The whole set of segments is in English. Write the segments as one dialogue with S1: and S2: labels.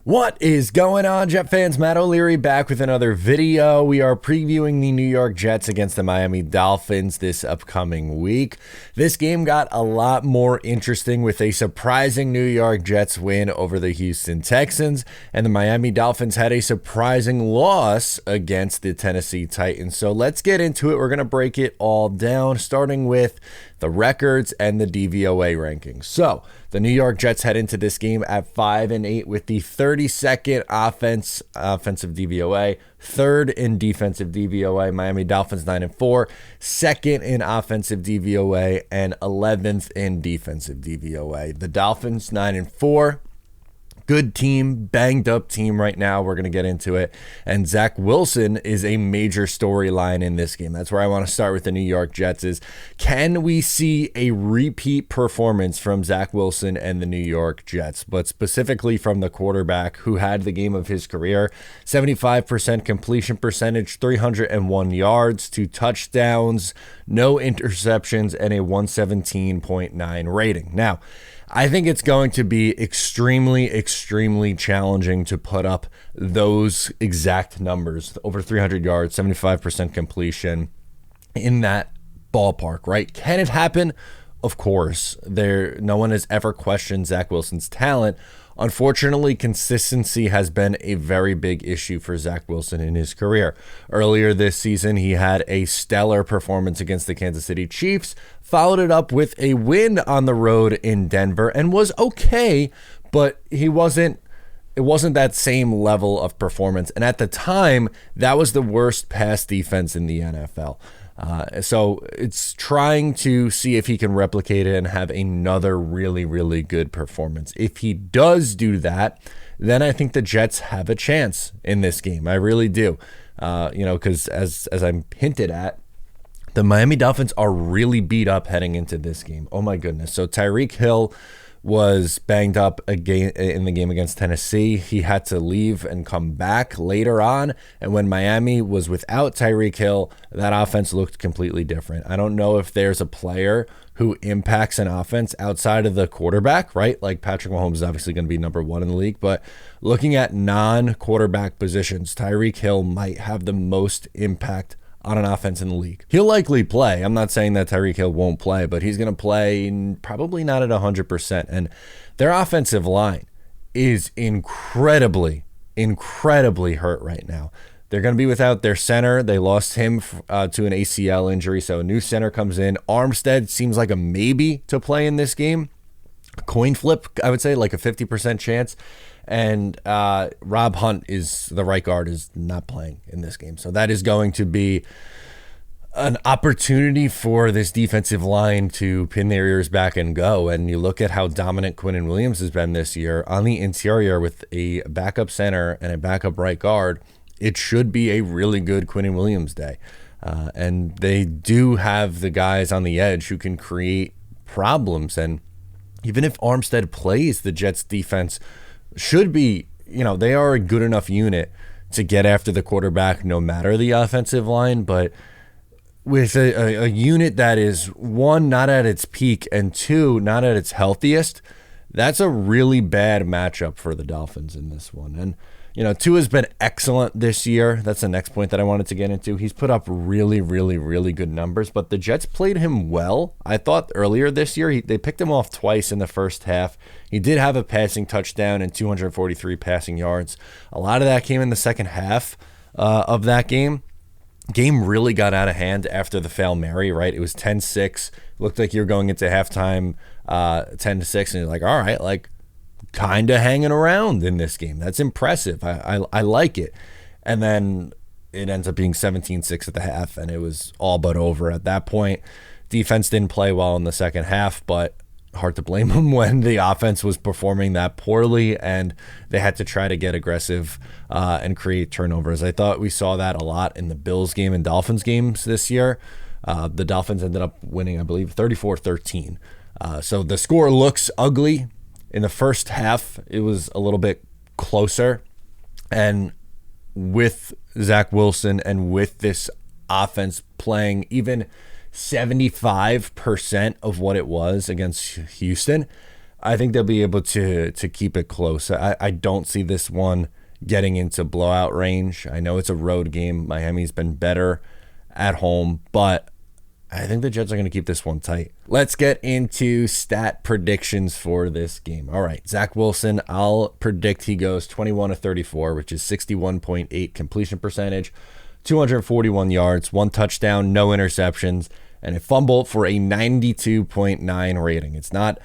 S1: What is going on, Jet fans? Matt O'Leary back with another video. We are previewing the New York Jets against the Miami Dolphins this upcoming week. This game got a lot more interesting with a surprising New York Jets win over the Houston Texans, and the Miami Dolphins had a surprising loss against the Tennessee Titans. So let's get into it. We're going to break it all down, starting with the records and the DVOA rankings. So the New York Jets head into this game at 5-8 with the 32nd offensive DVOA, third in defensive DVOA. Miami Dolphins 9-4, second in offensive DVOA, and 11th in defensive DVOA. The Dolphins 9-4. Good team, banged up team right now. We're going to get into it. And Zach Wilson is a major storyline in this game. That's where I want to start with the New York Jets is, can we see a repeat performance from Zach Wilson and the New York Jets, but specifically from the quarterback who had the game of his career, 75% completion percentage, 301 yards, 2 touchdowns, no interceptions, and a 117.9 rating. Now, I think it's going to be extremely challenging to put up those exact numbers, over 300 yards, 75% completion, in that ballpark, right? Can it happen? Of course. No one has ever questioned Zach Wilson's talent. Unfortunately, consistency has been a very big issue for Zach Wilson in his career. Earlier this season, he had a stellar performance against the Kansas City Chiefs, followed it up with a win on the road in Denver, and was okay, but it wasn't that same level of performance. And at the time, that was the worst pass defense in the NFL. So it's trying to see if he can replicate it and have another really good performance. If he does do that, then I think the Jets have a chance in this game. I really do. Because as I'm hinted at, the Miami Dolphins are really beat up heading into this game. Oh my goodness. So Tyreek Hill was banged up again in the game against Tennessee. He had to leave and come back later on. And when Miami was without Tyreek Hill, that offense looked completely different. I don't know if there's a player who impacts an offense outside of the quarterback, right? Like Patrick Mahomes is obviously going to be number 1 in the league, but looking at non-quarterback positions, Tyreek Hill might have the most impact on an offense in the league. He'll likely play. I'm not saying that Tyreek Hill won't play, but he's going to play probably not at 100%. And their offensive line is incredibly hurt right now. They're going to be without their center. They lost him to an ACL injury, so a new center comes in. Armstead seems like a maybe to play in this game. Coin flip, I would say, like a 50% chance. And Rob Hunt, is the right guard, is not playing in this game. So that is going to be an opportunity for this defensive line to pin their ears back and go. And you look at how dominant Quinnen Williams has been this year on the interior with a backup center and a backup right guard. It should be a really good Quinnen Williams day. And they do have the guys on the edge who can create problems. And even if Armstead plays, the Jets defense should be, they are a good enough unit to get after the quarterback no matter the offensive line. But with a unit that is, 1, not at its peak, and 2, not at its healthiest, that's a really bad matchup for the Dolphins in this one. And Tua has been excellent this year. That's the next point that I wanted to get into. He's put up really good numbers, but the Jets played him well. I thought earlier this year, they picked him off twice in the first half. He did have a passing touchdown and 243 passing yards. A lot of that came in the second half of that game. Game really got out of hand after the Hail Mary, right? It was 10-6. Looked like you were going into halftime 10-6, and you're like, all right, like, kind of hanging around in this game. That's impressive. I like it. And then it ends up being 17-6 at the half, and it was all but over at that point. Defense didn't play well in the second half, but hard to blame them when the offense was performing that poorly and they had to try to get aggressive and create turnovers. I thought we saw that a lot in the Bills game and Dolphins games this year. The Dolphins ended up winning, I believe, 34-13. So the score looks ugly. In the first half, it was a little bit closer. And with Zach Wilson and with this offense playing even 75% of what it was against Houston, I think they'll be able to keep it close. I don't see this one getting into blowout range. I know it's a road game. Miami's been better at home, but I think the Jets are going to keep this one tight. Let's get into stat predictions for this game. All right, Zach Wilson, I'll predict he goes 21 of 34, which is 61.8 completion percentage, 241 yards, 1 touchdown, no interceptions, and a fumble for a 92.9 rating. It's not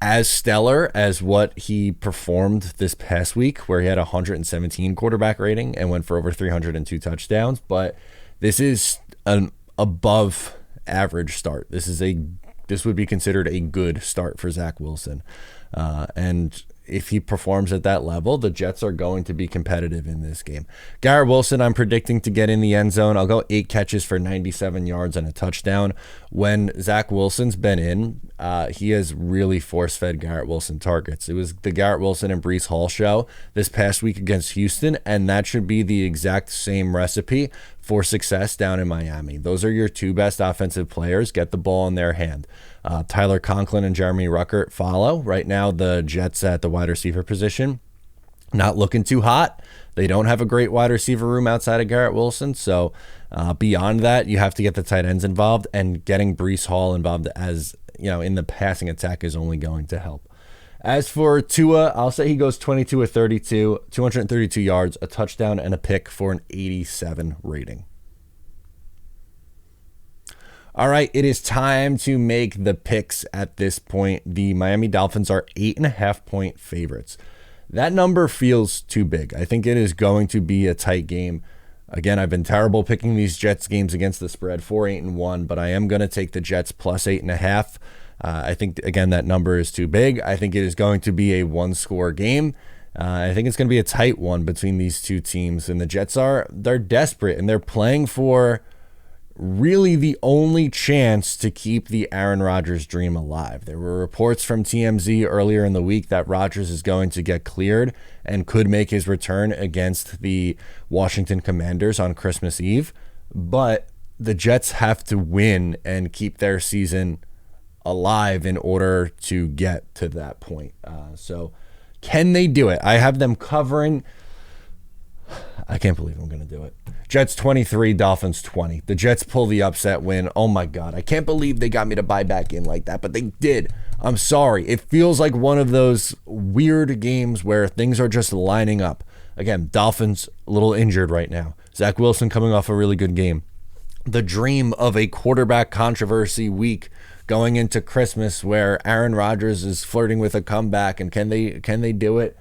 S1: as stellar as what he performed this past week, where he had a 117 quarterback rating and went for over 302 touchdowns, but this is an above average start. This would be considered a good start for Zach Wilson. And if he performs at that level, the Jets are going to be competitive in this game. Garrett Wilson, I'm predicting to get in the end zone. I'll go 8 catches for 97 yards and a touchdown. When Zach Wilson's been in, he has really force-fed Garrett Wilson targets. It was the Garrett Wilson and Breece Hall show this past week against Houston, and that should be the exact same recipe for success down in Miami. Those are your 2 best offensive players. Get the ball in their hand. Tyler Conklin and Jeremy Ruckert follow. Right now, the Jets at the wide receiver position, not looking too hot. They don't have a great wide receiver room outside of Garrett Wilson. So beyond that, you have to get the tight ends involved, and getting Breece Hall involved as in the passing attack is only going to help. As for Tua, I'll say he goes 22 of 32, 232 yards, a touchdown, and a pick for an 87 rating. All right, it is time to make the picks at this point. The Miami Dolphins are 8.5-point favorites. That number feels too big. I think it is going to be a tight game. Again, I've been terrible picking these Jets games against the spread, 4-8-1, but I am going to take the Jets plus 8.5. I think, again, that number is too big. I think it is going to be a one-score game. I think it's going to be a tight one between these two teams, and the Jets they're desperate, and they're playing for really the only chance to keep the Aaron Rodgers dream alive. There were reports from TMZ earlier in the week that Rodgers is going to get cleared and could make his return against the Washington Commanders on Christmas Eve, but the Jets have to win and keep their season alive in order to get to that point. So can they do it? I have them covering. I can't believe I'm going to do it. Jets 23, Dolphins 20. The Jets pull the upset win. Oh my God. I can't believe they got me to buy back in like that, but they did. I'm sorry. It feels like one of those weird games where things are just lining up. Again, Dolphins a little injured right now. Zach Wilson coming off a really good game. The dream of a quarterback controversy week going into Christmas where Aaron Rodgers is flirting with a comeback, and can they do it?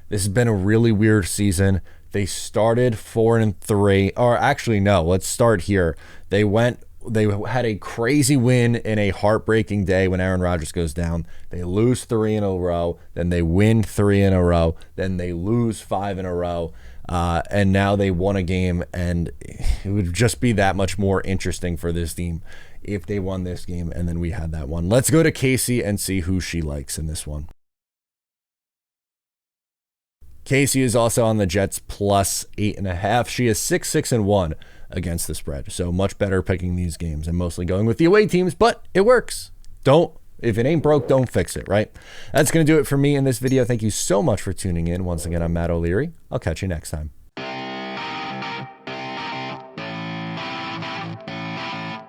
S1: This has been a really weird season. They started 4-3, or actually no, let's start here. They had a crazy win in a heartbreaking day when Aaron Rodgers goes down. They lose 3 in a row, then they win 3 in a row, then they lose 5 in a row, and now they won a game, and it would just be that much more interesting for this team if they won this game, and then we had that one. Let's go to Casey and see who she likes in this one. Casey is also on the Jets plus 8.5. She is 6-6-1 against the spread. So much better picking these games and mostly going with the away teams, but it works. If it ain't broke, don't fix it, right? That's going to do it for me in this video. Thank you so much for tuning in. Once again, I'm Matt O'Leary. I'll catch you next time.